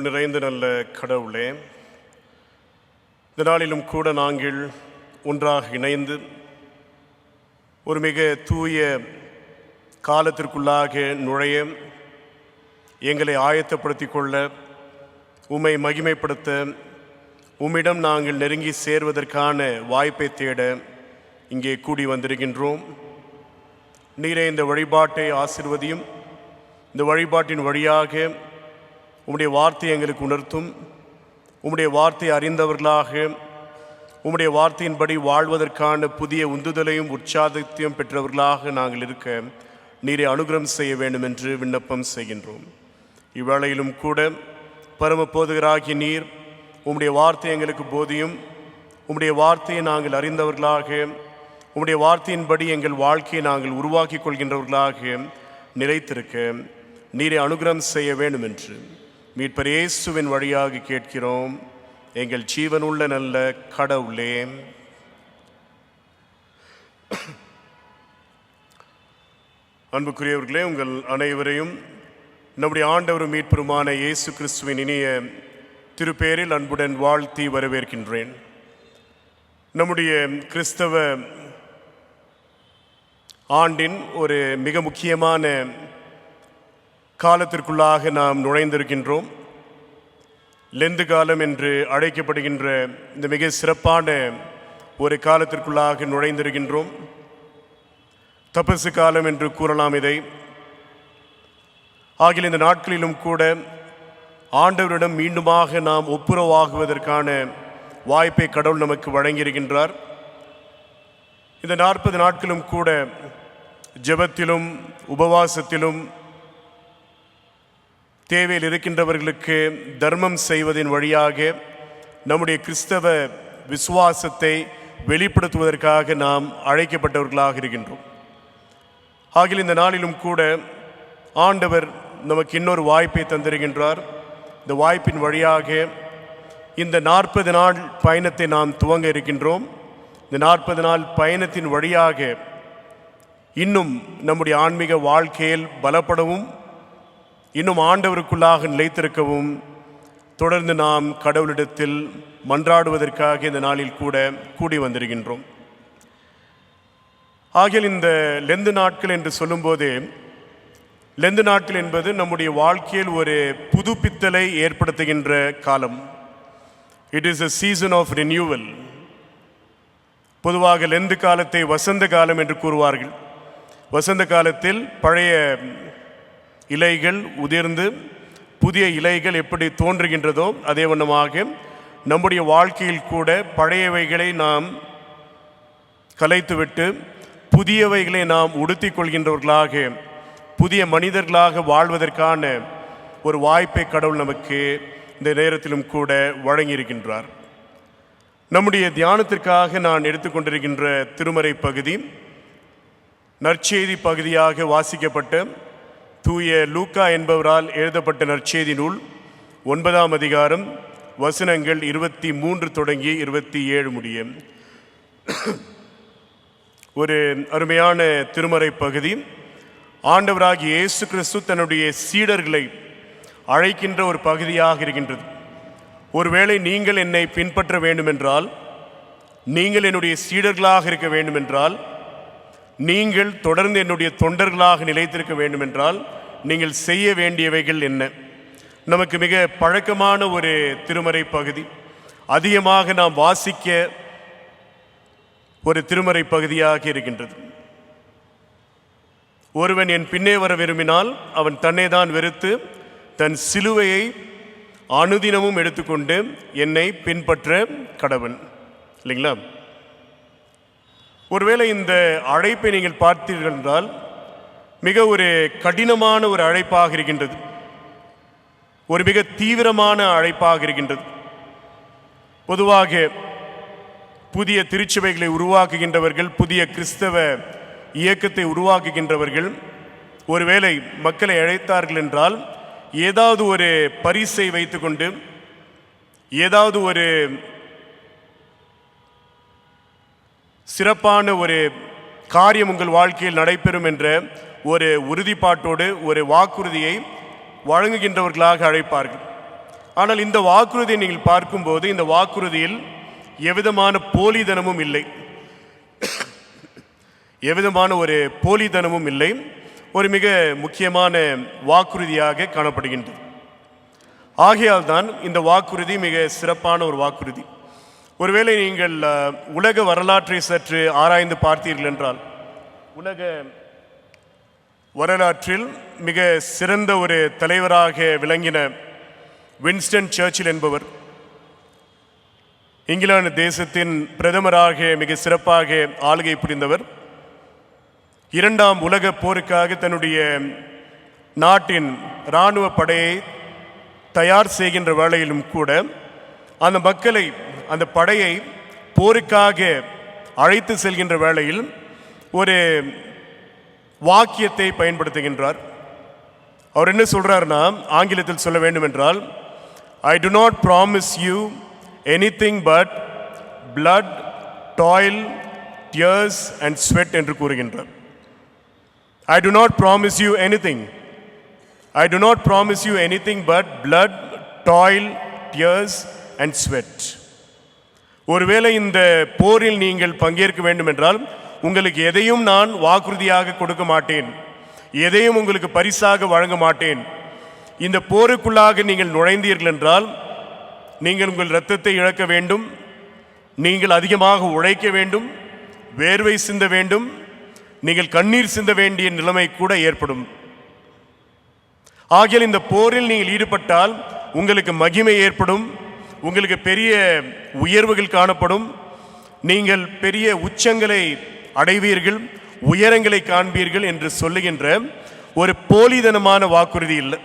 அருள் நிறைந்த நல்ல கடவுளே, இந்த நாளிலும் கூட நாங்கள் ஒன்றாக இணைந்து ஒரு மிக தூய காலத்திற்குள்ளாக நுழைய எங்களை ஆயத்தப்படுத்தி கொள்ள, உம்மை மகிமைப்படுத்த, உம்மிடம் நாங்கள் நெருங்கி சேர்வதற்கான வாய்ப்பை தேட இங்கே கூடி வந்திருக்கின்றோம். நீரே இந்த வழிபாட்டை ஆசீர்வதியும். இந்த வழிபாட்டின் வழியாக உம்முடைய வார்த்தை எங்களுக்கு உணர்த்தும். உம்முடைய வார்த்தை அறிந்தவர்களாக உம்முடைய வார்த்தையின்படி வாழ்வதற்கான புதிய உந்துதலையும் உற்சாகத்தையும் பெற்றவர்களாக நாங்கள் இருக்க நீரை அனுகிரகம் செய்ய வேண்டும் என்று விண்ணப்பம் செய்கின்றோம். இவ்வேளையிலும் கூட பரம போதகராகிய நீர் உம்முடைய வார்த்தை எங்களுக்கு போதியும். உம்முடைய வார்த்தையை நாங்கள் அறிந்தவர்களாக, உம்முடைய வார்த்தையின்படி எங்கள் வாழ்க்கையை நாங்கள் உருவாக்கி கொள்கின்றவர்களாக நிலைத்திருக்க நீரை அனுகிரகம் செய்ய வேண்டும் என்று மீட்பர் இயேசுவின் வழியாக கேட்கிறோம், எங்கள் ஜீவனுள்ள நல்ல கடவுளே. அன்புக்குரியவர்களே, உங்கள் அனைவரையும் நம்முடைய ஆண்டவரும் மீட்பருமான இயேசு கிறிஸ்துவின் இனிய திருப்பேரில் அன்புடன் வாழ்த்தி வரவேற்கின்றேன். நம்முடைய கிறிஸ்தவ ஆண்டின் ஒரு மிக முக்கியமான காலத்திற்குள்ளாக நாம் நுழைந்திருக்கின்றோம். லெந்து காலம் என்று அழைக்கப்படுகின்ற இந்த மிக சிறப்பான ஒரு காலத்திற்குள்ளாக நுழைந்திருக்கின்றோம். தபசு காலம் என்று கூறலாம் இதை. ஆகிய இந்த நாட்களிலும் கூட ஆண்டவரிடம் மீண்டுமாக நாம் ஒப்புரவாகுவதற்கான வாய்ப்பை கடவுள் நமக்கு வழங்கியிருக்கின்றார். இந்த 40 நாட்களும் கூட ஜெபத்திலும் உபவாசத்திலும் தேவையில் இருக்கின்றவர்களுக்கு தர்மம் செய்வதன் வழியாக நம்முடைய கிறிஸ்தவ விசுவாசத்தை வெளிப்படுத்துவதற்காக நாம் அழைக்கப்பட்டவர்களாக இருக்கின்றோம். ஆகிய இந்த நாளிலும் கூட ஆண்டவர் நமக்கு இன்னொரு வாய்ப்பை தந்திருக்கின்றார். இந்த வாய்ப்பின் வழியாக இந்த 40 நாள் பயணத்தை நாம் துவங்க இருக்கின்றோம். இந்த 40 நாள் பயணத்தின் வழியாக இன்னும் நம்முடைய ஆன்மீக வாழ்க்கையில் பலப்படவும், இன்னும் ஆண்டவருக்குள்ளாக நிலைத்திருக்கவும், தொடர்ந்து நாம் கடவுளிடத்தில் மன்றாடுவதற்காக இந்த நாளில் கூட கூடி வந்திருக்கின்றோம். ஆகிய இந்த லெந்து நாட்கள் என்று சொல்லும்போதே, லெந்து நாட்கள் என்பது நம்முடைய வாழ்க்கையில் ஒரு புதுப்பித்தலை ஏற்படுத்துகின்ற காலம். It is a season of renewal. பொதுவாக லெந்து காலத்தை வசந்த காலம் என்று கூறுவார்கள். வசந்த காலத்தில் பழைய இலைகள் உதிர்ந்து புதிய இலைகள் எப்படி தோன்றுகின்றதோ அதே வண்ணமாக நம்முடைய வாழ்க்கையில் கூட பழையவைகளை நாம் கலைத்துவிட்டு புதியவைகளை நாம் உடுத்தி கொள்கின்றவர்களாக, புதிய மனிதர்களாக வாழ்வதற்கான ஒரு வாய்ப்பை கடவுள் நமக்கு இந்த நேரத்திலும் கூட வழங்கியிருக்கின்றார். நம்முடைய தியானத்திற்காக நான் எடுத்துக்கொண்டிருக்கின்ற திருமறை பகுதி நற்செய்தி பகுதியாக வாசிக்கப்பட்ட தூய லூக்கா என்பவரால் எழுதப்பட்ட நற்செய்தி நூல் 9ஆம் அதிகாரம் வசனங்கள் 23 தொடங்கி 27 முடிய ஒரு அருமையான திருமறை பகுதி. ஆண்டவராகிய இயேசு கிறிஸ்து தன்னுடைய சீடர்களை அழைக்கின்ற ஒரு பகுதியாக இருக்கின்றது. ஒருவேளை நீங்கள் என்னை பின்பற்ற வேண்டுமென்றால், நீங்கள் என்னுடைய சீடர்களாக இருக்க வேண்டுமென்றால், நீங்கள் தொடர்ந்து என்னுடைய தொண்டர்களாக நிலைத்திருக்க வேண்டுமென்றால் நீங்கள் செய்ய வேண்டியவைகள் என்ன? நமக்கு மிக பழக்கமான ஒரு திருமறை பகுதி, அதிகமாக நாம் வாசிக்க ஒரு திருமறை பகுதியாக இருக்கின்றது. ஒருவன் என் பின்னே வர விரும்பினால் அவன் தன்னை தான் வெறுத்து தன் சிலுவையை அனுதினமும் எடுத்துக்கொண்டு என்னை பின்பற்ற கடவன். இல்லைங்களா? ஒருவேளை இந்த அழைப்பை நீங்கள் பார்த்தீர்கள் என்றால் மிக ஒரு கடினமான ஒரு அழைப்பாக இருக்கின்றது. ஒரு மிக தீவிரமான அழைப்பாக இருக்கின்றது. பொதுவாக புதிய திருச்சபைகளை உருவாக்குகின்றவர்கள், புதிய கிறிஸ்தவ இயக்கத்தை உருவாக்குகின்றவர்கள் ஒருவேளை மக்களை அழைத்தார்கள் என்றால் ஏதாவது ஒரு பரிசை வைத்துக்கொண்டு, ஏதாவது ஒரு சிறப்பான ஒரு காரியம் உங்கள் வாழ்க்கையில் நடைபெறும் என்ற ஒரு உறுதிப்பாட்டோடு ஒரு வாக்குறுதியை வழங்குகின்றவர்களாக அழைப்பார்கள். ஆனால் இந்த வாக்குறுதியை நீங்கள் பார்க்கும்போது இந்த வாக்குறுதியில் எவ்விதமான போலித்தனமும் இல்லை, எவ்விதமான ஒரு போலித்தனமும் இல்லை. ஒரு மிக முக்கியமான வாக்குறுதியாக காணப்படுகின்றது. ஆகையால் தான் இந்த வாக்குறுதி மிக சிறப்பான ஒரு வாக்குறுதி. ஒருவேளை நீங்கள் உலக வரலாற்றை சற்று ஆராய்ந்து பார்த்தீர்கள் என்றால், உலக வரலாற்றில் மிக சிறந்த ஒரு தலைவராக விளங்கின வின்ஸ்டன் சர்ச்சில் என்பவர் இங்கிலாந்து தேசத்தின் பிரதமராக மிக சிறப்பாக ஆளுகை புரிந்தவர். இரண்டாம் உலக போருக்காக தன்னுடைய நாட்டின் இராணுவ படையை தயார் செய்கின்ற வேளையிலும் கூட அந்த மக்களை, அந்த படையை போருக்காக அழைத்து செல்கின்ற வேளையில் ஒரு வாக்கியத்தை பயன்படுத்துகின்றார். அவர் என்ன சொல்றாருன்னா, ஆங்கிலத்தில் சொல்ல வேண்டும் என்றால், I do not promise you anything but blood, toil, tears and sweat என்று கூறுகின்றார். I do not promise you anything. I do not promise you anything but blood, toil, tears and sweat. ஒருவேளை இந்த போரில் நீங்கள் பங்கேற்க வேண்டும் என்றால் உங்களுக்கு எதையும் நான் வாக்குறுதியாக கொடுக்க மாட்டேன், எதையும் உங்களுக்கு பரிசாக வழங்க மாட்டேன். இந்த போருக்குள்ளாக நீங்கள் நுழைந்தீர்கள் என்றால் நீங்கள் உங்கள் இரத்தத்தை இழக்க வேண்டும், நீங்கள் அதிகமாக உழைக்க வேண்டும், வேர்வை சிந்த வேண்டும், நீங்கள் கண்ணீர் சிந்த வேண்டிய நிலைமை கூட ஏற்படும். ஆகிய இந்த போரில் நீங்கள் ஈடுபட்டால் உங்களுக்கு மகிமை ஏற்படும், உங்களுக்கு பெரிய உயர்வுகள் காணப்படும், நீங்கள் பெரிய உச்சங்களை அடைவீர்கள், உயரங்களை காண்பீர்கள் என்று சொல்லுகின்ற ஒரு போலித்தனமான வாக்குறுதி இல்லை.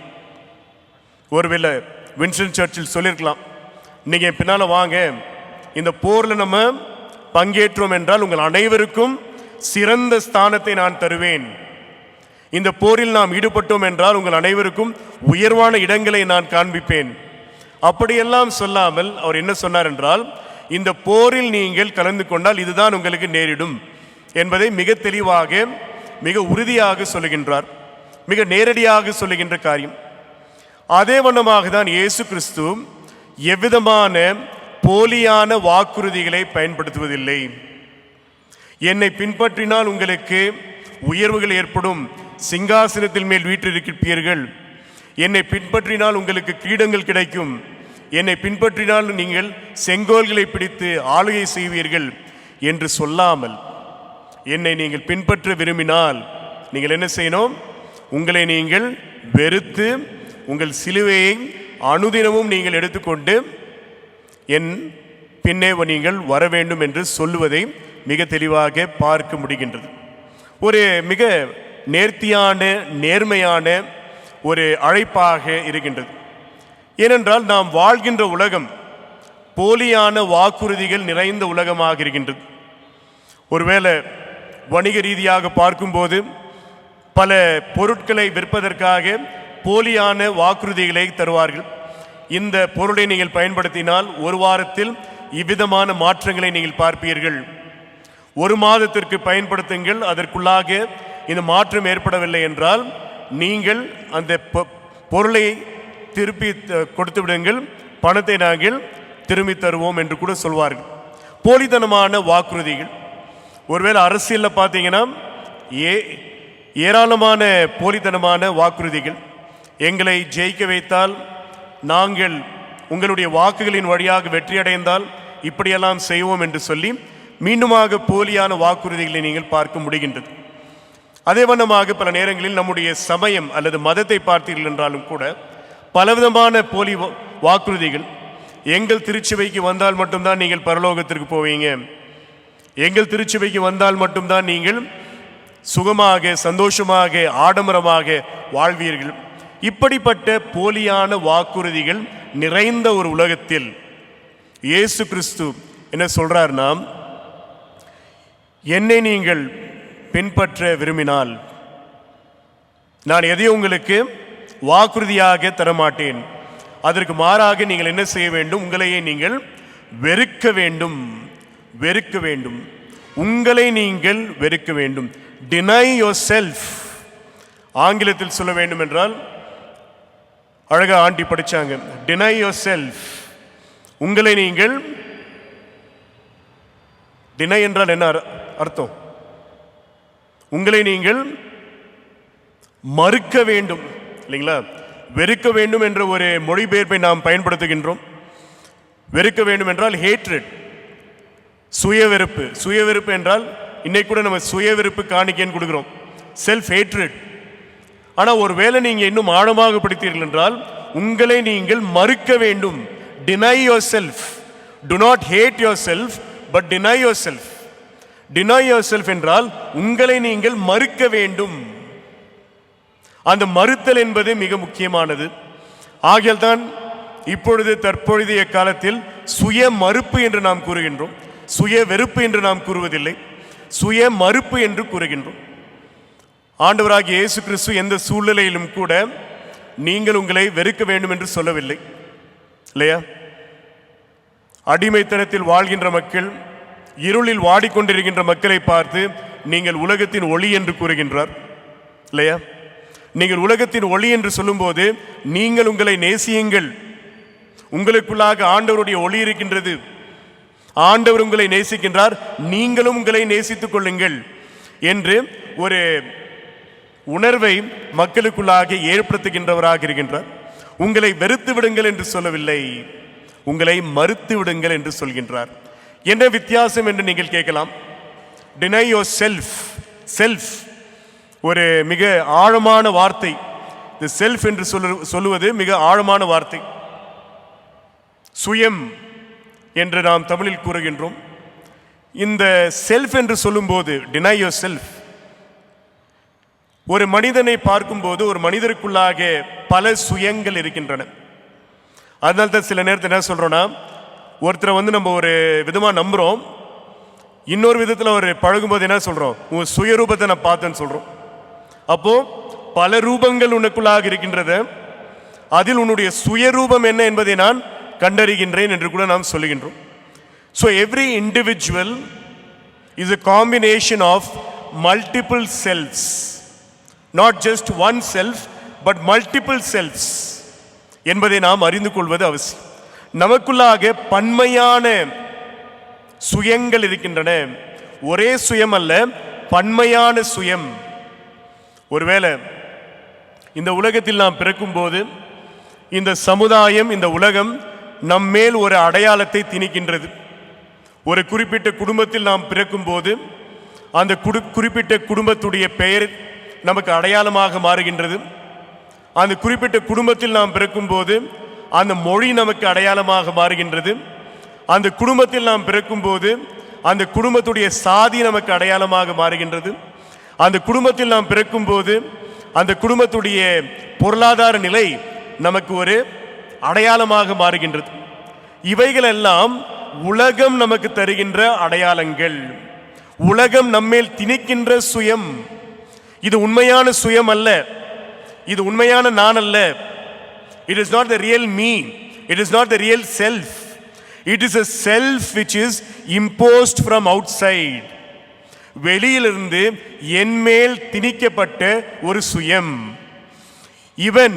ஒருவேளை வின்ஸ்டன் சர்ச்சில் சொல்லியிருக்கலாம், நீங்கள் பின்னால் வாங்க, இந்த போரில் நம்ம பங்கேற்றோம் என்றால் உங்கள் அனைவருக்கும் சிறந்த ஸ்தானத்தை நான் தருவேன், இந்த போரில் நாம் ஈடுபட்டோம் என்றால் உங்கள் அனைவருக்கும் உயர்வான இடங்களை நான் காண்பிப்பேன். அப்படியெல்லாம் சொல்லாமல் அவர் என்ன சொன்னார் என்றால், இந்த போரில் நீங்கள் கலந்து கொண்டால் இதுதான் உங்களுக்கு நேரிடும் என்பதை மிக தெளிவாக, மிக உறுதியாக சொல்லுகின்றார். மிக நேரடியாக சொல்லுகின்ற காரியம். அதே வண்ணமாக தான் இயேசு கிறிஸ்து எவ்விதமான போலியான வாக்குறுதிகளை பயன்படுத்துவதில்லை. என்னை பின்பற்றினால் உங்களுக்கு உயர்வுகள் ஏற்படும், சிங்காசனத்தில் மேல் வீற்றிருப்பீர்கள், என்னை பின்பற்றினால் உங்களுக்கு கிரீடங்கள் கிடைக்கும், என்னை பின்பற்றினால் நீங்கள் செங்கோல்களை பிடித்து ஆளுகை செய்வீர்கள் என்று சொல்லாமல், என்னை நீங்கள் பின்பற்ற விரும்பினால் நீங்கள் என்ன செய்யணும், உங்களை நீங்கள் வெறுத்து உங்கள் சிலுவையை அனுதினமும் நீங்கள் எடுத்துக்கொண்டு என் பின்னே நீங்கள் வர வேண்டும் என்று சொல்லுவதை மிக தெளிவாக பார்க்க முடிகின்றது. ஒரு மிக நேர்த்தியான, நேர்மையான ஒரு அழைப்பாக இருக்கின்றது. ஏனென்றால் நாம் வாழ்கின்ற உலகம் போலியான வாக்குறுதிகள் நிறைந்த உலகமாக இருக்கின்றது. ஒருவேளை வணிக ரீதியாக பார்க்கும்போது பல பொருட்களை விற்பதற்காக போலியான வாக்குறுதிகளை தருவார்கள். இந்த பொருளை நீங்கள் பயன்படுத்தினால் ஒரு வாரத்தில் இவ்விதமான மாற்றங்களை நீங்கள் பார்ப்பீர்கள், ஒரு மாதத்திற்கு பயன்படுத்துங்கள், அதற்குள்ளாக இந்த மாற்றம் ஏற்படவில்லை என்றால் நீங்கள் அந்த பொருளை திருப்பி கொடுத்து விடுங்கள், பணத்தை நாங்கள் திரும்பி தருவோம் என்று கூட சொல்வார்கள். போலித்தனமான வாக்குறுதிகள். ஒருவேளை அரசியலில் பார்த்தீங்கன்னா ஏராளமான போலித்தனமான வாக்குறுதிகள். எங்களை ஜெயிக்க வைத்தால், நாங்கள் உங்களுடைய வாக்குகளின் வழியாக வெற்றி அடைந்தால் இப்படியெல்லாம் செய்வோம் என்று சொல்லி மீண்டுமாக போலியான வாக்குறுதிகளை நீங்கள் பார்க்க முடிகின்றது. அதே வண்ணமாக பல நேரங்களில் நம்முடைய சமயம் அல்லது மதத்தை பார்த்தீர்கள் என்றாலும் கூட பலவிதமான போலி வாக்குறுதிகள். எங்கள் திருச்சபைக்கு வந்தால் மட்டும்தான் நீங்கள் பரலோகத்திற்கு போவீங்க, எங்கள் திருச்சபைக்கு வந்தால் மட்டும்தான் நீங்கள் சுகமாக, சந்தோஷமாக, ஆடம்பரமாக வாழ்வீர்கள். இப்படிப்பட்ட போலியான வாக்குறுதிகள் நிறைந்த ஒரு உலகத்தில் இயேசு கிறிஸ்து என்ன சொல்றார்னா, என்னை நீங்கள் பின்பற்ற விரும்பினால் நான் எதையும் உங்களுக்கு வாக்குறுதியாக தரமாட்டேன், அதற்கு மாறாக நீங்கள் என்ன செய்ய வேண்டும், உங்களையே நீங்கள் வெறுக்க வேண்டும், வெறுக்க வேண்டும், உங்களை நீங்கள் வெறுக்க வேண்டும். deny yourself. ஆங்கிலத்தில் சொல்ல வேண்டும் என்றால் அழகா ஆண்டி படிச்சாங்க. deny yourself. உங்களை நீங்கள், deny என்றால் என்ன அர்த்தம்? உங்களை நீங்கள் மறுக்க வேண்டும் இல்லைங்களா? வெறுக்க வேண்டும் என்ற ஒரு மொழிபெயர்ப்பை நாம் பயன்படுத்துகின்றோம். வெறுக்க வேண்டும் என்றால் ஹேட்ரட், சுயவெறுப்பு. சுயவெறுப்பு என்றால் இன்னைக்கு கூட நம்ம சுயவெறுப்பு காணிக்கைன்னு கொடுக்கிறோம், செல்ஃப் ஹேட்ரட். ஆனால் ஒருவேளை நீங்கள் இன்னும் ஆழமாக படித்தீர்கள் என்றால் உங்களை நீங்கள் மறுக்க வேண்டும். deny yourself. do not hate yourself but deny yourself. deny yourself என்றால் உங்களை நீங்கள் மறுக்க வேண்டும். அந்த மறுத்தல் என்பது மிக முக்கியமானது. ஆகையால் தான் இப்பொழுது தற்பொழுதைய காலத்தில் சுய மறுப்பு என்று நாம் கூறுகின்றோம், சுய வெறுப்பு என்று நாம் கூறுவதில்லை, சுய மறுப்பு என்று கூறுகின்றோம். ஆண்டவராகிய இயேசு கிறிஸ்து எந்த சூழ்நிலையிலும் கூட நீங்கள் உங்களை வெறுக்க வேண்டும் என்று சொல்லவில்லை இல்லையா? அடிமைத்தனத்தில் வாழ்கின்ற மக்கள், இருளில் வாடிக்கொண்டிருக்கின்ற மக்களை பார்த்து நீங்கள் உலகத்தின் ஒளி என்று கூறுகின்றார் இல்லையா? நீங்கள் உலகத்தின் ஒளி என்று சொல்லும்போது நீங்கள் உங்களை நேசியுங்கள், உங்களுக்குள்ளாக ஆண்டவருடைய ஒளி இருக்கின்றது, ஆண்டவர் உங்களை நேசிக்கின்றார், நீங்களும் உங்களை நேசித்துக் கொள்ளுங்கள் என்று ஒரு உணர்வை மக்களுக்குள்ளாக ஏற்படுத்துகின்றவராக இருக்கின்றார். உங்களை வெறுத்து விடுங்கள் என்று சொல்லவில்லை, உங்களை மறுத்து விடுங்கள் என்று சொல்கின்றார். என்ன வித்தியாசம் என்று நீங்கள் கேட்கலாம். deny yourself, செல்ஃப் ஒரு மிக ஆழமான வார்த்தை. இந்த செல்ஃப் என்று சொல்லுவது மிக ஆழமான வார்த்தை. சுயம் என்று நாம் தமிழில் கூறுகின்றோம். இந்த செல்ஃப் என்று சொல்லும்போது deny yourself, ஒரு மனிதனை பார்க்கும்போது ஒரு மனிதருக்குள்ளாக பல சுயங்கள் இருக்கின்றன. அதனால தான் சில நேரத்தில் என்ன சொல்றோம்னா, ஒருத்தரை நம்ம ஒரு விதமாக நம்புகிறோம், இன்னொரு விதத்தில் ஒரு பழகும்போது என்ன சொல்கிறோம், உன் சுயரூபத்தை நான் பார்த்தேன்னு சொல்கிறோம். அப்போ பல ரூபங்கள் உனக்குள்ளாக இருக்கின்றது, அதில் உன்னுடைய சுயரூபம் என்ன என்பதை நான் கண்டறிகின்றேன் என்று கூட நாம் சொல்லுகின்றோம். So every individual is a combination of multiple selves, not just one self but multiple selves என்பதை நாம் அறிந்து கொள்வது அவசியம். நமக்குள்ளாக பன்மையான சுயங்கள் இருக்கின்றன, ஒரே சுயம் அல்ல, பன்மையான சுயம். ஒருவேளை இந்த உலகத்தில் நாம் பிறக்கும் போது இந்த சமுதாயம், இந்த உலகம் நம்மேல் ஒரு அடையாளத்தை திணிக்கின்றது. ஒரு குறிப்பிட்ட குடும்பத்தில் நாம் பிறக்கும் போது அந்த குறிப்பிட்ட குடும்பத்துடைய பெயர் நமக்கு அடையாளமாக மாறுகின்றது. அந்த குறிப்பிட்ட குடும்பத்தில் நாம் பிறக்கும் போது அந்த மொழி நமக்கு அடையாளமாக மாறுகின்றது. அந்த குடும்பத்தில் நாம் பிறக்கும் போது அந்த குடும்பத்துடைய சாதி நமக்கு அடையாளமாக மாறுகின்றது. அந்த குடும்பத்தில் நாம் பிறக்கும் போது அந்த குடும்பத்துடைய பொருளாதார நிலை நமக்கு ஒரு அடையாளமாக மாறுகின்றது. இவைகளெல்லாம் உலகம் நமக்கு தருகின்ற அடையாளங்கள், உலகம் நம்மேல் திணிக்கின்ற சுயம். இது உண்மையான சுயம் அல்ல, இது உண்மையான நான் அல்ல. It is not the real me, it is not the real self. It is a self which is imposed from outside. வெளியிலிருந்து என்மேல் திணிக்கப்பட்ட ஒரு சுயம். இவன்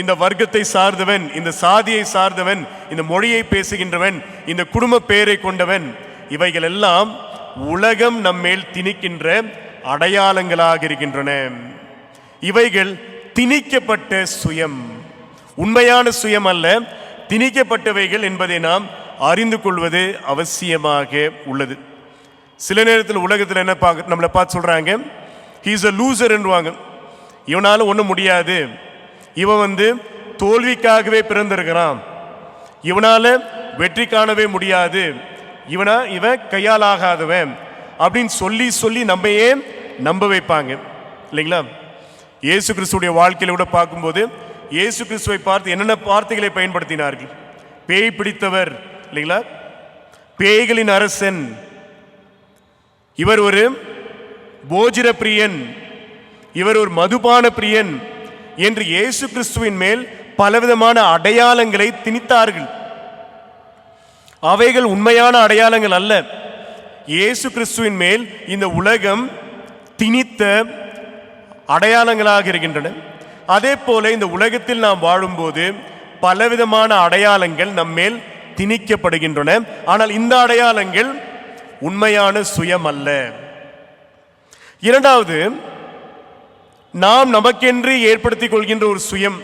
இந்த வர்க்கத்தை சார்ந்தவன், இந்த சாதியை சார்ந்தவன், இந்த மொழியை பேசுகின்றவன், இந்த குடும்ப பெயரை கொண்டவன், இவைகள் எல்லாம் உலகம் நம்மேல் திணிக்கின்ற அடையாளங்களாக இருக்கின்றன. இவைகள் திணிக்கப்பட்ட சுயம், உண்மையான சுயம் அல்ல, திணிக்கப்பட்டவைகள் என்பதை நாம் அறிந்து கொள்வது அவசியமாக உள்ளது. சில நேரத்தில் உலகத்தில் என்ன நம்மளை பார்த்து சொல்றாங்க, he is a loser என்றுவாங்க. இவனால ஒன்றும் முடியாது, இவன் தோல்விக்காகவே பிறந்திருக்கிறான், இவனால வெற்றி காணவே முடியாது, இவன் கையால் ஆகாதவன் அப்படின்னு சொல்லி சொல்லி நம்மையே நம்ப வைப்பாங்க இல்லைங்களா? இயேசு கிறிஸ்துடைய வாழ்க்கையில கூட பார்க்கும்போது இயேசு கிறிஸ்துவை பார்த்து என்னென்ன வார்த்தைகளை பயன்படுத்தினார்கள். பேய் பிடித்தவர் இல்லைங்களா, பேய்களின் அரசன், இவர் ஒரு போஜிர பிரியன், இவர் ஒரு மதுபான பிரியன் என்று இயேசு கிறிஸ்துவின் மேல் பலவிதமான அடையாளங்களை திணித்தார்கள். அவைகள் உண்மையான அடையாளங்கள் அல்ல. இயேசு கிறிஸ்துவின் மேல் இந்த உலகம் திணித்த அடையாளங்களாக இருக்கின்றன. அதே போல இந்த உலகத்தில் நாம் வாழும்போது பலவிதமான அடையாளங்கள் நம்மேல் திணிக்கப்படுகின்றன. ஆனால் இந்த அடையாளங்கள் உண்மையான சுயம் அல்ல. இரண்டாவது, நாம் நமக்கென்று ஏற்படுத்திக் கொள்கின்ற ஒரு சுயம்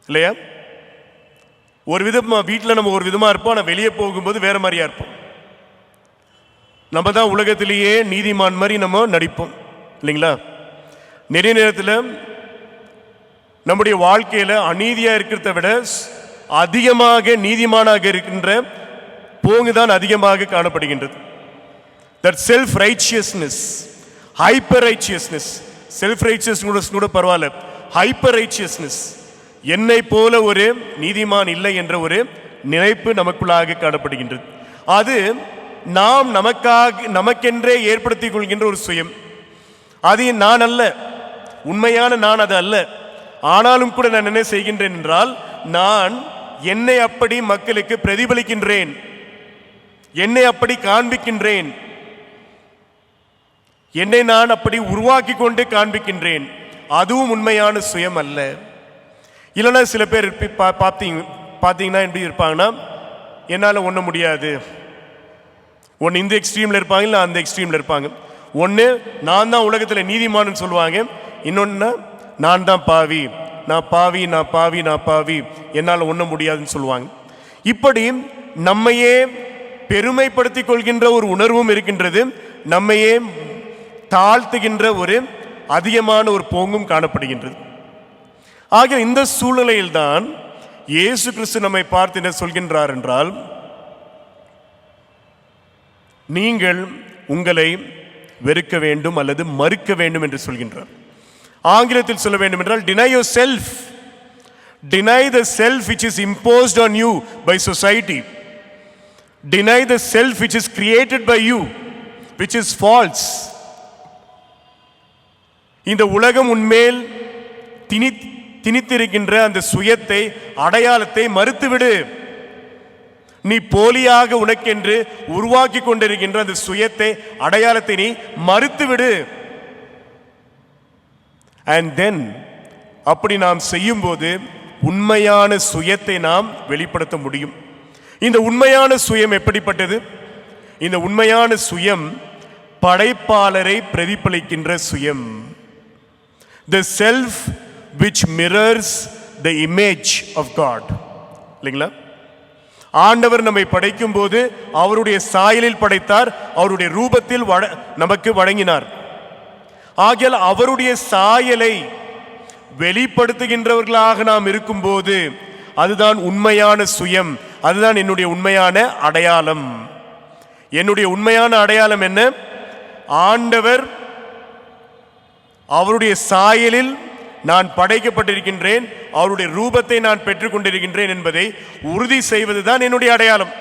இல்லையா? ஒரு விதமா வீட்டில் நம்ம ஒரு விதமா இருப்போம், ஆனால் வெளியே போகும்போது வேற மாதிரியா இருப்போம். நம்ம தான் உலகத்திலேயே நீதிமான் மாதிரி நம்ம நடிப்போம் இல்லைங்களா? நிறைய நேரத்தில் நம்முடைய வாழ்க்கையில் அநீதியாக இருக்கிறத விட அதிகமாக நீதிமானாக இருக்கின்ற போங்கு தான் அதிகமாக காணப்படுகின்றது. That self righteousness, hyper righteousness, self righteousness கூட பரவாயில்ல, hyper righteousness, என்னை போல ஒரு நீதிமான் இல்லை என்ற ஒரு நினைப்பு நமக்குள்ளாக காணப்படுகின்றது. அது நாம் நமக்கென்றே ஏற்படுத்திக் கொள்கின்ற ஒரு சுயம். அது நான் அல்ல, உண்மையான நான் அது அல்ல. ஆனாலும் கூட நான் என்ன செய்கின்றேன் என்றால், நான் என்னை அப்படி மக்களுக்கு பிரதிபலிக்கின்றேன், என்னை அப்படி காண்பிக்கின்றேன், என்னை நான் அப்படி உருவாக்கி கொண்டு காண்பிக்கின்றேன். அதுவும் உண்மையான சுயம் அல்ல. இல்லைன்னா சில பேர் பார்த்தீங்கன்னா எப்படி இருப்பாங்கன்னா, என்னால் ஒன்றும் முடியாது. ஒன்று இந்த எக்ஸ்ட்ரீமில் இருப்பாங்க, இல்லை அந்த எக்ஸ்ட்ரீமில் இருப்பாங்க. ஒன்று நான் தான் உலகத்தில் நீதிமான்னு சொல்லுவாங்க, இன்னொன்று நான் தான் பாவி, நான் பாவி, நான் பாவி, நான் பாவி, என்னால் ஒன்றும் முடியாதுன்னு சொல்லுவாங்க. இப்படி நம்மையே பெருமைப்படுத்திக் கொள்கின்ற ஒரு உணர்வும் இருக்கின்றது, நம்மையே தாழ்த்துகின்ற ஒரு அதிகமான ஒரு போங்கும் காணப்படுகின்றது. ஆக இந்த சூழ்நிலையில்தான் இயேசு கிறிஸ்து நம்மை பார்த்து என்ன சொல்கின்றார் என்றால், நீங்கள் உங்களை வெறுக்க வேண்டும் அல்லது மறுக்க வேண்டும் என்று சொல்கின்றார். ஆங்கிலத்தில் சொல்ல வேண்டும் என்றால், deny yourself, deny the self which is imposed on you by society, deny the self which is created by you, which is false. இந்த உலகம் உன்மேல் திணித்திருக்கின்ற அந்த சுயத்தை, அடையாளத்தை மறுத்துவிடு. நீ போலியாக உனக்கென்று உருவாக்கி கொண்டிருக்கின்ற அந்த சுயத்தை, அடையாளத்தை நீ மறுத்துவிடு. And then அப்படி நாம் செய்யும்போது உண்மையான சுயத்தை நாம் வெளிப்படுத்த முடியும். இந்த உண்மையான சுயம் எப்படிப்பட்டது? இந்த உண்மையான சுயம் படைப்பாளரை பிரதிபலிக்கின்ற சுயம். The self which mirrors the image of God. இல்லைங்களா? ஆண்டவர் நம்மை படைக்கும் போது அவருடைய சாயலில் படைத்தார், அவருடைய ரூபத்தில் நமக்கு வழங்கினார். ஆகையால் அவருடைய சாயலை வெளிப்படுத்துகின்றவர்களாக நாம் இருக்கும்போது அதுதான் உண்மையான சுயம், அதுதான் என்னுடைய உண்மையான அடையாளம். என்னுடைய உண்மையான அடையாளம் என்ன? ஆண்டவர் அவருடைய சாயலில் நான் படைக்கப்பட்டிருக்கின்றேன், அவருடைய ரூபத்தை நான் பெற்றுக்கொண்டிருக்கின்றேன் என்பதை உறுதி செய்வதுதான் என்னுடைய அடையாளம்.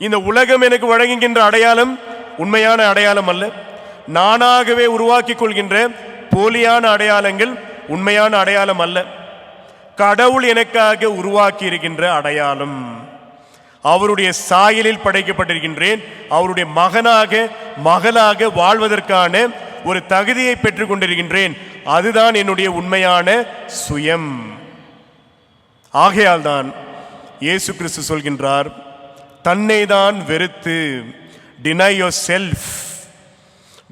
இந்த உலகம் எனக்கு வழங்குகின்ற அடையாளம் உண்மையான அடையாளம் அல்ல. நானாகவே உருவாக்கிக் கொள்கின்ற போலியான அடையாளங்கள் உண்மையான அடையாளம் அல்ல. கடவுள் எனக்காக உருவாக்கி இருக்கின்ற அடையாளம். அவருடைய சாயலில் படைக்கப்பட்டிருக்கின்றேன், அவருடைய மகனாக மகளாக வாழ்வதற்கான ஒரு தகுதியை பெற்றுக் கொண்டிருக்கின்றேன். அதுதான் என்னுடைய உண்மையான சுயம். ஆகையால் தான் இயேசு கிறிஸ்து சொல்கின்றார், தன்னை தான் வெறுத்து, deny yourself,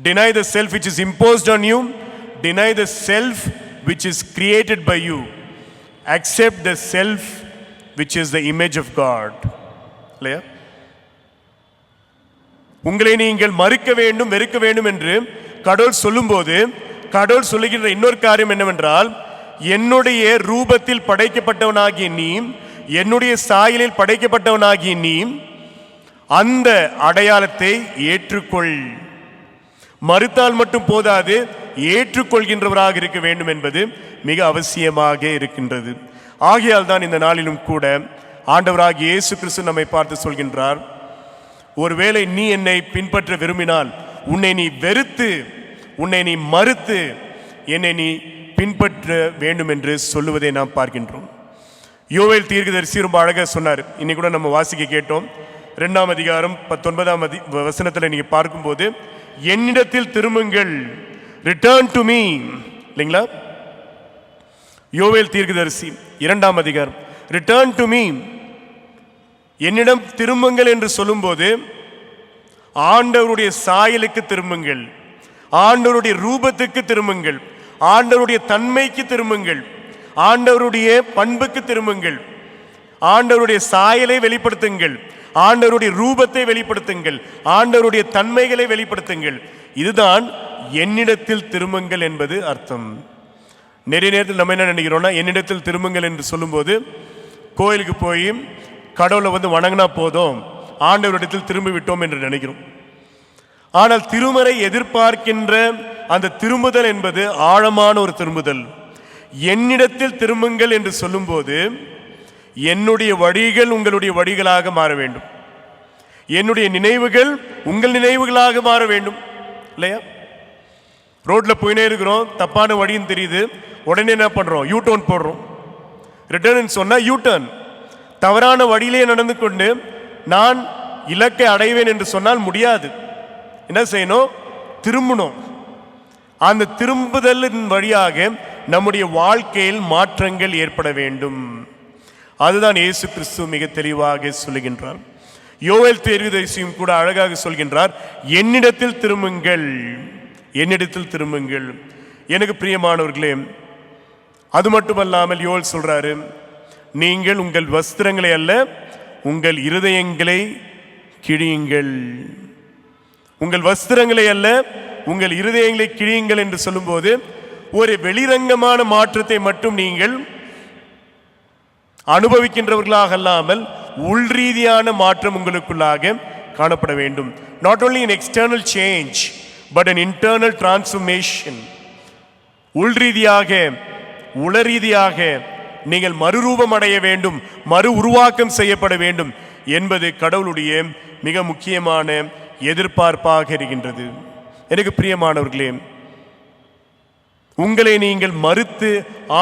deny the self which is imposed on you, deny the self which is created by you, accept the self which is the image of God. இல்லையா? உங்களை நீங்கள் மறுக்க வேண்டும், வெறுக்க வேண்டும் என்று கடவுள் சொல்லும்போது கடவுள் சொல்லுகின்ற இன்னொரு காரியம் என்னவென்றால், என்னுடைய ரூபத்தில் படைக்கப்பட்டவனாகிய நீ, என்னுடைய சாயலில் படைக்கப்பட்டவனாகிய நீ அந்த அடையாளத்தை ஏற்றுக்கொள். மறுத்தால் மட்டும் போதாது, ஏற்றுக்கொள்கின்றவராக இருக்க வேண்டும் என்பது மிக அவசியமாக இருக்கின்றது. ஆகையால் தான் இந்த நாளிலும் கூட ஆண்டவராகிய இயேசு கிறிஸ்து நம்மை பார்த்து சொல்கின்றார், ஒருவேளை நீ என்னை பின்பற்ற விரும்பினால் உன்னை நீ வெறுத்து, உன்னை நீ மறுத்து என்னை நீ பின்பற்ற வேண்டும் என்று சொல்லுவதை நாம் பார்க்கின்றோம். யோவேல் தீர்க்கதரிசி ரொம்ப அழகாக சொன்னார். இன்னைக்கு கூட நம்ம வாசிக்க கேட்டோம். 2ஆம் அதிகாரம் 19ஆம் வசனத்தில் நீங்க பார்க்கும்போது, என்னிடத்தில் திரும்புங்கள், ரிட்டர்ன் டு மீ, இல்லைங்களா? யோவேல் தீர்க்கதரிசி 2ஆம் அதிகாரம், ரிட்டர்ன் டு மீ, என்னிடம் திரும்புங்கள் என்று சொல்லும்போது ஆண்டவருடைய சாயலுக்கு திரும்புங்கள், ஆண்டவருடைய ரூபத்துக்கு திரும்புங்கள், ஆண்டவருடைய தன்மைக்கு திரும்புங்கள், ஆண்டவருடைய பண்புக்கு திரும்புங்கள், ஆண்டவருடைய சாயலை வெளிப்படுத்துங்கள், ஆண்டவருடைய ரூபத்தை வெளிப்படுத்துங்கள், ஆண்டவருடைய தன்மைகளை வெளிப்படுத்துங்கள். இதுதான் என்னிடத்தில் திரும்புங்கள் என்பது அர்த்தம். நிறைய நேரத்தில் நம்ம என்ன நினைக்கிறோம்னா, என்னிடத்தில் திரும்புங்கள் என்று சொல்லும்போது கோயிலுக்கு போய் கடவுளை வணங்கினா போதும், ஆண்டவரிடத்தில் திரும்பி விட்டோம் என்று நினைக்கிறோம். ஆனால் திருமறை எதிர்பார்க்கின்ற அந்த திரும்புதல் என்பது ஆழமான ஒரு திரும்புதல். என்னிடத்தில் திரும்புங்கள் என்று சொல்லும்போது என்னுடைய வழிகள் உங்களுடைய வழிகளாக மாற வேண்டும், என்னுடைய நினைவுகள் உங்கள் நினைவுகளாக மாற வேண்டும். இல்லையா? ரோட்ல போயினே இருக்கிறோம், தப்பான வழின்னு தெரியுது, உடனே என்ன பண்றோம்? யூ டர்ன் போடுறோம். ரிட்டர்ன் சொன்னா யூ டர்ன். தவறான வழியிலே நடந்து கொண்டு நான் இலக்கை அடைவேன் என்று சொன்னால் முடியாது. என்ன செய்யணும்? திரும்பணும். அந்த திரும்புதலின் வழியாக நம்முடைய வாழ்க்கையில் மாற்றங்கள் ஏற்பட வேண்டும். அதுதான் இயேசு கிறிஸ்து மிக தெளிவாக சொல்லுகின்றார். யோவேல் தீர்க்கதரிசியும் கூட அழகாக சொல்கின்றார், என்னிடத்தில் திரும்புங்கள், என்னிடத்தில் திரும்புங்கள். எனக்கு பிரியமானவர்களே, அது மட்டுமல்லாமல் யோவேல் சொல்றாரு, நீங்கள் உங்கள் வஸ்திரங்களை அல்ல உங்கள் இருதயங்களை கிழியுங்கள். உங்கள் வஸ்திரங்களை அல்ல உங்கள் இருதயங்களை கிழியுங்கள் என்று சொல்லும்போது ஒரு வெளிரங்கமான மாற்றத்தை மட்டும் நீங்கள் அனுபவிக்கின்றவர்களாக அல்லாமல் உள்ரீதியான மாற்றம் உங்களுக்குள்ளாக காணப்பட வேண்டும். Not only an external change but an internal transformation. உள்ரீதியாக உளரீதியாக நீங்கள் மறுரூபம் அடைய வேண்டும், மறு உருவாக்கம் செய்யப்பட வேண்டும் என்பது கடவுளுடைய மிக முக்கியமான எதிர்பார்ப்பாக இருக்கின்றது. எனக்கு பிரியமானவர்களே, உங்களை நீங்கள் மறுத்து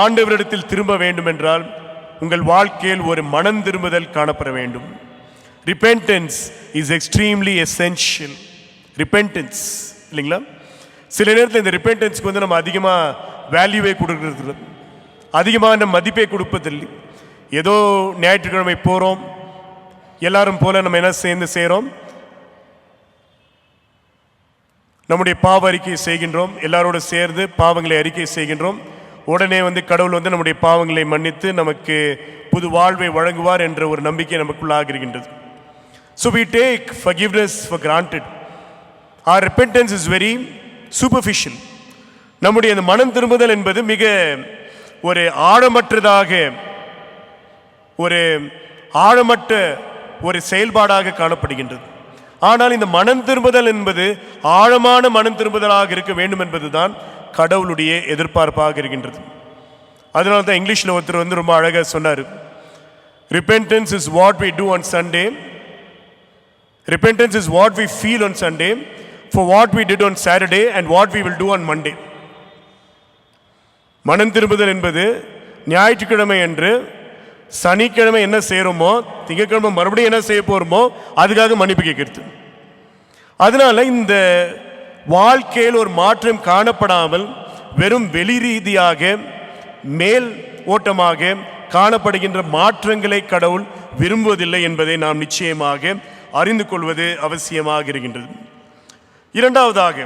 ஆண்டவரிடத்தில் திரும்ப வேண்டும் என்றால் உங்கள் வாழ்க்கையில் ஒரு மனம் திரும்புதல் காணப்பட வேண்டும். Repentance is extremely essential. Repentance இல்லைங்களா? சில நேரத்தில் இந்த ரிப்பென்டன்ஸ்க்கு நம்ம அதிகமாக வேல்யூவை கொடுக்கிறது, அதிகமான மதிப்பை கொடுப்பதில்லை. ஏதோ ஞாயிற்றுக்கிழமை போகிறோம், எல்லாரும் போல நம்ம என்ன செய்கிறோம்? நம்முடைய பாவ அறிக்கை செய்கின்றோம், எல்லாரோடு சேர்ந்து பாவங்களை அறிக்கை செய்கின்றோம். உடனே கடவுள் நம்முடைய பாவங்களை மன்னித்து நமக்கு புது வாழ்வை வழங்குவார் என்ற ஒரு நம்பிக்கை நமக்குள்ளாக இருக்கின்றது. So we take forgiveness for granted. Our repentance is very superficial. நம்முடைய அந்த மனம் திரும்புதல் என்பது மிக ஒரு ஆழமற்றதாக, ஒரு ஆழமற்ற ஒரு செயல்பாடாக காணப்படுகின்றது. ஆனால் இந்த மனம் திரும்புதல் என்பது ஆழமான மனம் திரும்புதலாக இருக்க வேண்டும் என்பதுதான் கடவுளுடைய எதிர்பார்ப்பாக இருக்கின்றது. அதனால தான் இங்கிலீஷில் ஒருத்தர் ரொம்ப அழகாக சொன்னார், repentance is what we do on Sunday, repentance is what we feel on Sunday for what we did on Saturday and what we will do on Monday. மனம் திரும்புதல் என்பது ஞாயிற்றுக்கிழமை என்று சனிக்கிழமை என்ன செய்கிறோமோ திங்கட்கிழமை மறுபடியும் என்ன செய்ய போகிறோமோ அதுக்காக மன்னிப்பு கேட்கிறது. அதனால இந்த வாழ்க்கையில் ஒரு மாற்றம் காணப்படாமல் வெறும் வெளி ரீதியாக மேல் ஓட்டமாக காணப்படுகின்ற மாற்றங்களை கடவுள் விரும்புவதில்லை என்பதை நாம் நிச்சயமாக அறிந்து கொள்வது அவசியமாக இருக்கின்றது. இரண்டாவதாக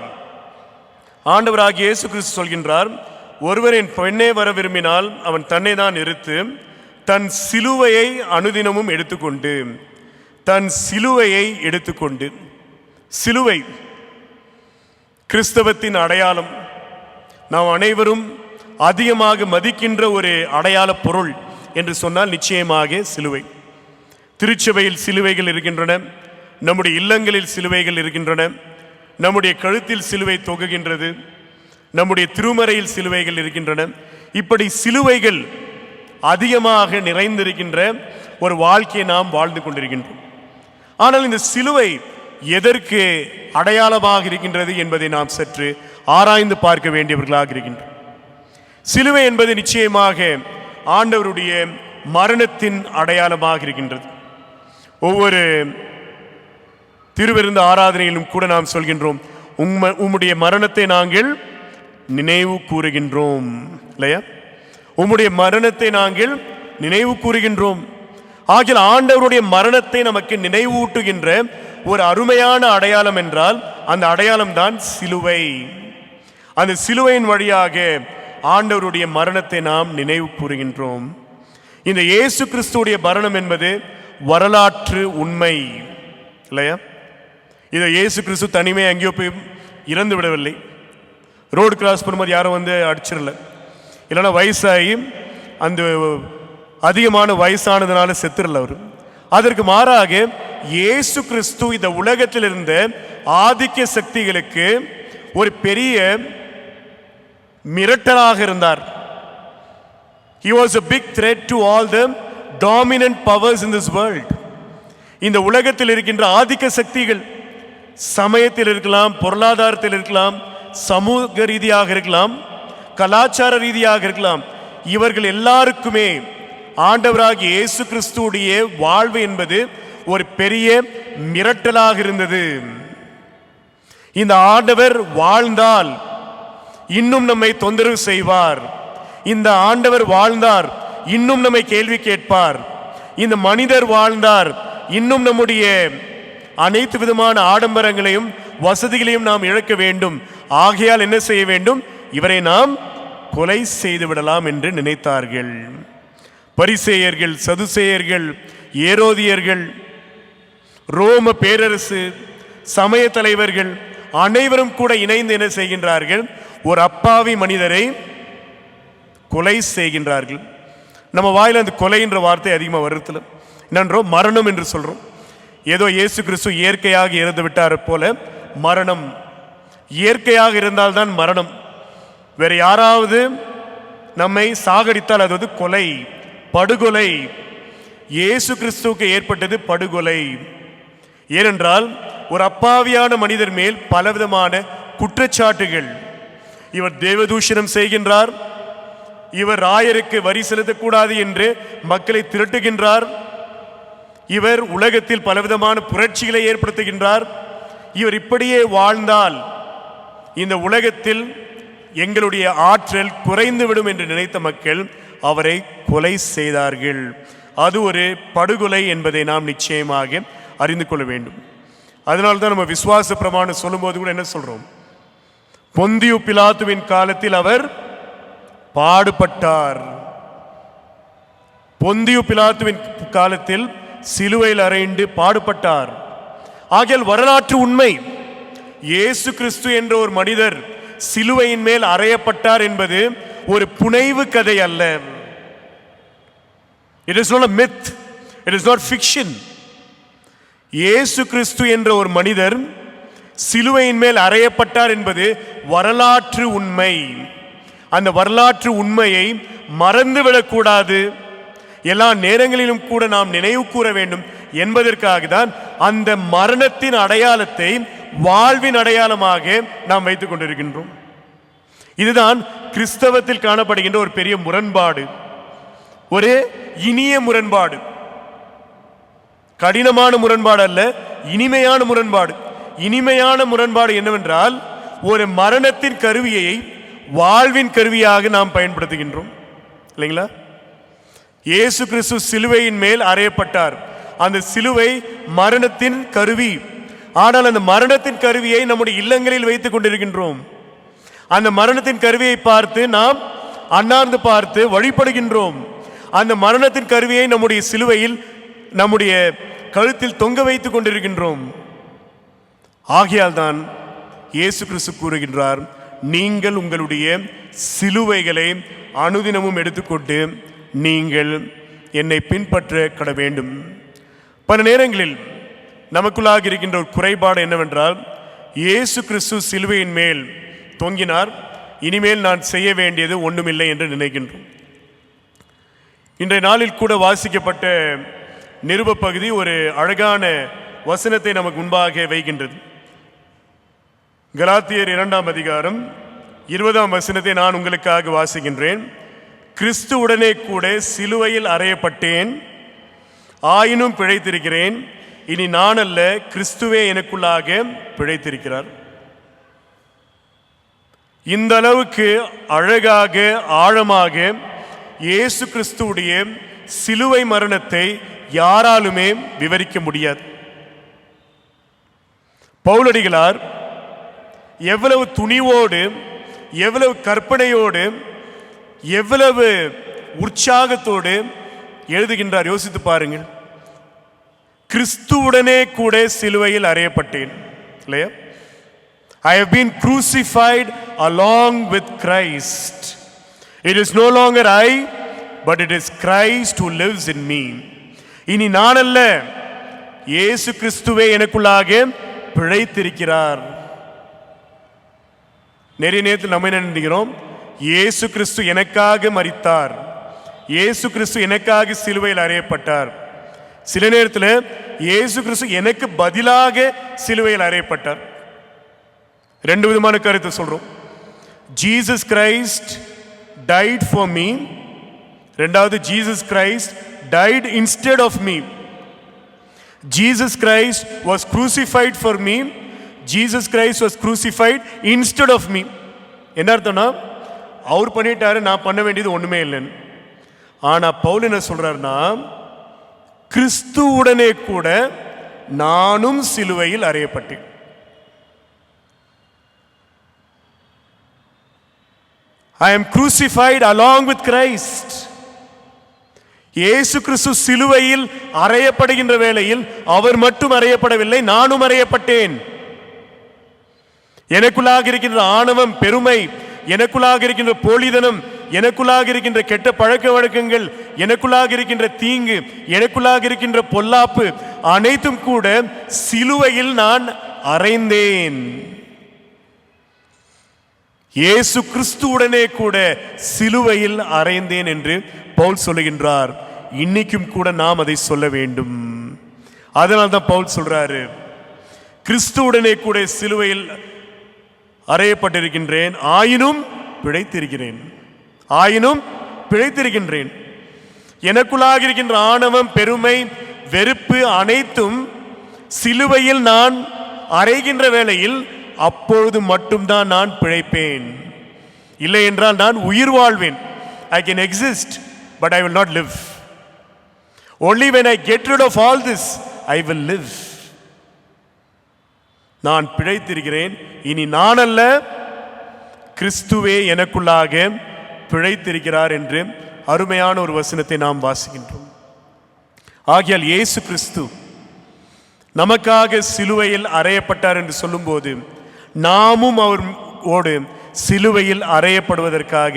ஆண்டவராகிய இயேசு கிறிஸ்து சொல்கின்றார், ஒருவரின் பெண்ணே வர விரும்பினால் அவன் தன்னை தான் நிறுத்து தன் சிலுவையை அனுதினமும் எடுத்துக்கொண்டு, தன் சிலுவையை எடுத்துக்கொண்டு. சிலுவை கிறிஸ்தவத்தின் அடையாளம். நாம் அனைவரும் அதிகமாக மதிக்கின்ற ஒரு அடையாள பொருள் என்று சொன்னால் நிச்சயமாக சிலுவை. திருச்சபையில் சிலுவைகள் இருக்கின்றன, நம்முடைய இல்லங்களில் சிலுவைகள் இருக்கின்றன, நம்முடைய கழுத்தில் சிலுவை தொங்குகின்றது, நம்முடைய திருமறையில் சிலுவைகள் இருக்கின்றன. இப்படி சிலுவைகள் அதிகமாக நிறைந்திருக்கின்ற ஒரு வாழ்க்கையை நாம் வாழ்ந்து கொண்டிருக்கின்றோம். ஆனால் இந்த சிலுவை எதற்கு அடையாளமாக இருக்கின்றது என்பதை நாம் சற்று ஆராய்ந்து பார்க்க வேண்டியவர்களாக இருக்கின்றோம். சிலுவை என்பது நிச்சயமாக ஆண்டவருடைய மரணத்தின் அடையாளமாக இருக்கின்றது. ஒவ்வொரு திருவிருந்து ஆராதனையிலும் கூட நாம் சொல்கின்றோம், உம்முடைய மரணத்தை நாங்கள் நினைவு கூறுகின்றோம் இல்லையா? உம்முடைய மரணத்தை நாங்கள் நினைவு கூறுகின்றோம். ஆகிய ஆண்டவருடைய மரணத்தை நமக்கு நினைவூட்டுகின்ற ஒரு அருமையான அடையாளம் என்றால் அந்த அடையாளம் தான் சிலுவை. அந்த சிலுவையின் வழியாக ஆண்டவருடைய மரணத்தை நாம் நினைவு கூறுகின்றோம். இந்த இயேசு கிறிஸ்துடைய மரணம் என்பது வரலாற்று உண்மை இல்லையா? இதை இயேசு கிறிஸ்து தனிமையை எங்கேயோ போய் இறந்து விடவில்லை. ரோடு கிராஸ் பண்ணும்போது யாரும் வந்து அடிச்சிடல, இல்லைன்னா வயசாகி அந்த அதிகமான வயசானதுனால செத்துடல அவர். அதற்கு மாறாக இயேசு கிறிஸ்து இந்த உலகத்தில் இருந்த ஆதிக்க சக்திகளுக்கு ஒரு பெரிய மிரட்டலாக இருந்தார். He was a big threat to all the dominant powers in this world. இந்த உலகத்தில் இருக்கின்ற ஆதிக்க சக்திகள் சமயத்தில் இருக்கலாம், பொருளாதாரத்தில் இருக்கலாம், சமூக ரீதியாக இருக்கலாம், கலாச்சார ரீதியாக இருக்கலாம், இவர்கள் எல்லாருக்குமே ஆண்டவராகிய இயேசு கிறிஸ்துவுடைய வாழ்வு என்பது ஒரு பெரிய மிரட்டலாக இருந்தது. இந்த ஆண்டவர் வாழ்ந்தால் இன்னும் நம்மை தொந்தரவு செய்வார். இந்த ஆண்டவர் வாழ்ந்தார் இன்னும் நம்மை கேள்வி கேட்பார். இந்த மனிதர் வாழ்ந்தார் இன்னும் நம்முடைய அனைத்து விதமான ஆடம்பரங்களையும் வசதிகளையும் நாம் இழக்க வேண்டும். ஆகையால் என்ன செய்ய வேண்டும்? இவரை நாம் கொலை செய்து விடலாம் என்று நினைத்தார்கள். பரிசேயர்கள், சதுசேயர்கள், ஏரோதியர்கள், ரோம பேரரசு, சமய தலைவர்கள் அனைவரும் கூட இணைந்து என்ன செய்கின்றார்கள்? ஒரு அப்பாவி மனிதரை கொலை செய்கின்றார்கள். நம்ம வாயில் அந்த கொலை என்ற வார்த்தை அதிகமாக வருத்துல என்னன்றோம், மரணம் என்று சொல்றோம். ஏதோ இயேசு கிறிஸ்து இயற்கையாக இறந்து விட்டார் போல மரணம். இயற்கையாக இருந்தால்தான் மரணம். வேற யாராவது நம்மை சாகடித்தால் அது வந்து கொலை, படுகொலை. இயேசு கிறிஸ்துவுக்கு ஏற்பட்டது படுகொலை. ஏனென்றால் ஒரு அப்பாவியான மனிதர் மேல் பலவிதமான குற்றச்சாட்டுகள். இவர் தேவதூஷணம் செய்கின்றார், இவர் ராயருக்கு வரி செலுத்தக்கூடாது என்று மக்களை திரட்டுகின்றார், இவர் உலகத்தில் பலவிதமான புரட்சிகளை ஏற்படுத்துகின்றார். இவர் இப்படியே வாழ்ந்தால் இந்த உலகத்தில் எங்களுடைய ஆற்றல் குறைந்துவிடும் என்று நினைத்த மக்கள் அவரை கொலை செய்தார்கள். அது ஒரு படுகொலை என்பதை நாம் நிச்சயமாக அறிந்து கொள்ள வேண்டும். அதனால்தான் நம்ம விசுவாச பிரமாணம் சொல்லும்போது கூட என்ன சொல்றோம்? பொந்தியு பிலாத்துவின் காலத்தில் அவர் பாடுபட்டார். பொந்தியு பிலாத்துவின் காலத்தில் சிலுவையில் அறைந்து பாடுபட்டார். ஆகியால் வரலாற்று உண்மை, இயேசு கிறிஸ்து என்ற ஒரு மனிதர் சிலுவையின் மேல் அறையப்பட்டார் என்பது ஒரு புனைவு கதை அல்ல. It is not a myth. It is not fiction. இயேசு கிறிஸ்து என்ற ஒரு மனிதர் சிலுவையின் மேல் அறையப்பட்டார் என்பது வரலாற்று உண்மை. அந்த வரலாற்று உண்மையை மறந்துவிடக்கூடாது. எல்லா நேரங்களிலும் கூட நாம் நினைவு கூற வேண்டும் என்பதற்காக தான் அந்த மரணத்தின் அடையாளத்தை வாழ்வின் அடையாளமாக நாம் வைத்துக் கொண்டிருக்கின்றோம். இதுதான் கிறிஸ்தவத்தில் காணப்படுகின்ற ஒரு பெரிய முரண்பாடு, ஒரு இனிய முரண்பாடு. கடினமான முரண்பாடு அல்ல, இனிமையான முரண்பாடு. இனிமையான முரண்பாடு என்னவென்றால், ஒரு மரணத்தின் கருவியை வாழ்வின் கருவியாக நாம் பயன்படுத்துகின்றோம் இல்லைங்களா? இயேசு கிறிஸ்து சிலுவையின் மேல் அறையப்பட்டார். அந்த சிலுவை மரணத்தின் கருவி. ஆனால் அந்த மரணத்தின் கருவியை நம்முடைய இல்லங்களில் வைத்துக் கொண்டிருக்கின்றோம். அந்த மரணத்தின் கருவியை பார்த்து நாம் அண்ணாந்து பார்த்து வழிபடுகின்றோம். அந்த மரணத்தின் கருவியை நம்முடைய சிலுவையில் நம்முடைய கழுத்தில் தொங்க வைத்துக் கொண்டிருக்கின்றோம். ஆகையால் தான் இயேசு கிறிஸ்து கூறுகின்றார், நீங்கள் உங்களுடைய சிலுவைகளை அனுதினமும் எடுத்துக்கொண்டு நீங்கள் என்னை பின்பற்ற கட வேண்டும். பல நேரங்களில் நமக்குள்ளாக இருக்கின்ற ஒரு குறைபாடு என்னவென்றால், இயேசு கிறிஸ்து சிலுவையின் மேல் தொங்கினார், இனிமேல் நான் செய்ய வேண்டியது ஒன்றுமில்லை என்று நினைக்கின்றோம். இன்றைய நாளில் கூட வாசிக்கப்பட்ட நிருப பகுதி ஒரு அழகான வசனத்தை நமக்கு முன்பாக வைக்கின்றது. கலாத்தியர் 2ஆம் அதிகாரம் 20ஆம் வசனத்தை நான் உங்களுக்காக வாசிக்கின்றேன். கிறிஸ்துவுடனே கூட சிலுவையில் அறையப்பட்டேன், ஆயினும் பிழைத்திருக்கிறேன். இனி நான் அல்ல, கிறிஸ்துவே எனக்குள்ளாக பிழைத்திருக்கிறார். இந்த அளவுக்கு அழகாக ஆழமாக இயேசு கிறிஸ்துவுடைய சிலுவை மரணத்தை யாராலுமே விவரிக்க முடியாது. பவுலடிகளார் எவ்வளவு துணிவோடு, எவ்வளவு கற்பனையோடு, எவ்வளவு உற்சாகத்தோடு எழுதுகின்றார் யோசித்து பாருங்கள். கிறிஸ்துவுடனே கூட சிலுவையில் அறையப்பட்டேன் இல்லையா? I have been crucified along with Christ. It is no longer I, but it is Christ who lives in me. இனி நான் அல்ல, இயேசு கிறிஸ்துவே எனக்குள்ளாக பிழைத்திருக்கிறார். நிறைய நேரத்தில் நம்ம என்ன நினைக்கிறோம்? இயேசு கிறிஸ்து எனக்காக மரித்தார், இயேசு கிறிஸ்து எனக்காக சிலுவையில் அறையப்பட்டார். சில நேரத்தில் இயேசு கிறிஸ்து எனக்கு பதிலாக சிலுவையில் அறையப்பட்டார். ரெண்டு விதமான கருத்தை சொல்றோம். Jesus Christ died for me, ரெண்டாவது Jesus Christ died instead of me. Jesus Christ was crucified for me, Jesus Christ was crucified instead of me. என்ன அர்த்தம்னா, அவர் பண்ணிட்டாரு, நான் பண்ண வேண்டியது ஒண்ணுமே இல்லைன்னு. ஆனா பவுல் என்ன சொல்றாருன்னா, கிறிஸ்துவுடனே கூட நானும் சிலுவையில் அறையப்பட்டேன். I am crucified along with Christ. இயேசு கிறிஸ்து சிலுவையில் அறையப்படுகின்ற வேளையில் அவர் மட்டும் அறையப்படவில்லை, நானும் அறையப்பட்டேன். எனக்குள்ளாக இருக்கின்ற ஆணவம், பெருமை, எனக்குள்ளாக இருக்கின்ற போலிதனம், எனக்குள்ளாக இருக்கின்ற கெட்ட பழக்க வழக்கங்கள், எனக்குள்ளாக இருக்கின்ற தீங்கு, எனக்குள்ளாக இருக்கின்ற பொல்லாப்பு அனைத்தும் கூட சிலுவையில் நான் அறைந்தேன். இயேசு கிறிஸ்துவுடனே கூட சிலுவையில் அறைந்தேன் என்று பவுல் சொல்லுகின்றார். இன்னைக்கும் கூட நாம் அதை சொல்ல வேண்டும். அதனால தான் பவுல் சொல்றாரு, கிறிஸ்துவுடனே கூட சிலுவையில் அறையப்பட்டிருக்கின்றேன், ஆயினும் பிழைத்திருக்கிறேன், ஆயினும் பிழைத்திருக்கின்றேன். எனக்குள்ளாக இருக்கின்ற ஆணவம், பெருமை, வெறுப்பு அனைத்தும் சிலுவையில் நான் அறைகின்ற வேளையில் அப்பொழுது மட்டும்தான் நான் பிழைப்பேன். இல்லை என்றால் நான் உயிர் வாழ்வேன். I can exist, but I will not live. Only when I get rid of all this, I will live. நான் பிழைத்திருக்கிறேன். இனி நான் அல்ல, கிறிஸ்துவே எனக்குள்ளாக பிழைத்திருக்கிறார் என்று அருமையான ஒரு வசனத்தை நாம் வாசிக்கின்றோம். ஆகையால் இயேசு கிறிஸ்து நமக்காக சிலுவையில் அறையப்பட்டார் என்று சொல்லும்போது, நாமும் அவரோடு சிலுவையில் அறையப்படுவதற்காக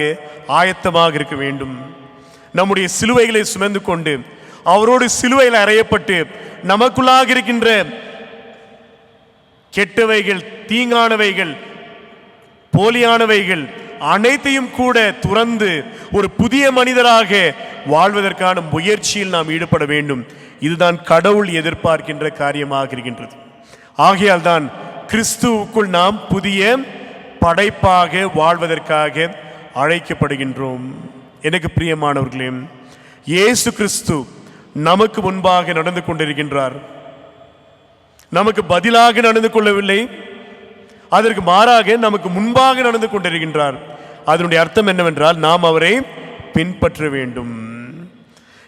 ஆயத்தமாக இருக்க வேண்டும். நம்முடைய சிலுவைகளை சுமந்து கொண்டு அவரோடு சிலுவையில் அறையப்பட்டு நமக்குள்ளாக இருக்கின்ற கெட்டவைகள், தீங்கானவைகள், போலியானவைகள் அனைத்தையும் கூட துறந்து ஒரு புதிய மனிதராக வாழ்வதற்கான முயற்சியில் நாம் ஈடுபட வேண்டும். இதுதான் கடவுள் எதிர்பார்க்கின்ற காரியமாக இருக்கின்றது. ஆகையால் தான் கிறிஸ்துவுக்குள் நாம் புதிய படைப்பாக வாழ்வதற்காக அழைக்கப்படுகின்றோம். எனக்கு பிரியமானவர்களே, இயேசு கிறிஸ்து நமக்கு முன்பாக நடந்து கொண்டிருக்கின்றார். நமக்கு பதிலாக நடந்து கொள்ளவில்லை, அதற்கு மாறாக நமக்கு முன்பாக நடந்து கொண்டிருக்கின்றார். அதனுடைய அர்த்தம் என்னவென்றால், நாம் அவரை பின்பற்ற வேண்டும்.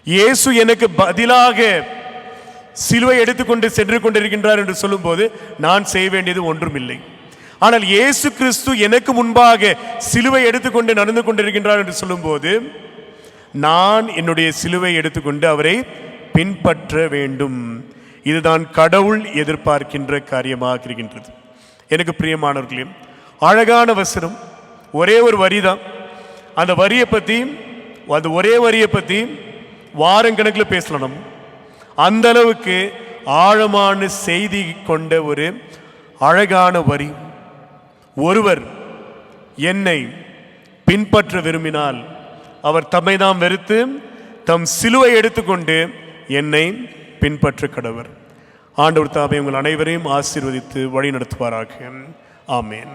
இயேசு எனக்கு பதிலாக சிலுவை எடுத்துக்கொண்டு சென்று கொண்டிருக்கின்றார் என்று சொல்லும்போது நான் செய்ய வேண்டியது ஒன்றுமில்லை. ஆனால் இயேசு கிறிஸ்து எனக்கு முன்பாக சிலுவை எடுத்துக்கொண்டு நடந்து கொண்டிருக்கின்றார் என்று சொல்லும்போது நான் என்னுடைய சிலுவை எடுத்துக்கொண்டு அவரை பின்பற்ற வேண்டும். இதுதான் கடவுள் எதிர்பார்க்கின்ற காரியமாக இருக்கின்றது. எனக்கு பிரியமானவர்களே, அழகான வசனம், ஒரே ஒரு வரிதான். அந்த வரியை பற்றி, அந்த ஒரே வரியை பற்றி வாரக்கணக்கில் பேசலாம். அந்த அளவுக்கு ஆழமான செய்தி கொண்ட ஒரு அழகான வரி. ஒருவர் என்னை பின்பற்ற விரும்பினால் அவர் தம்மை தான் வெறுத்து தம் சிலுவை எடுத்துக்கொண்டு என்னை பின்பற்ற கடவர். ஆண்டவர் தாமே உங்கள் அனைவரையும் ஆசீர்வதித்து வழி நடத்துவாராக. ஆமேன்.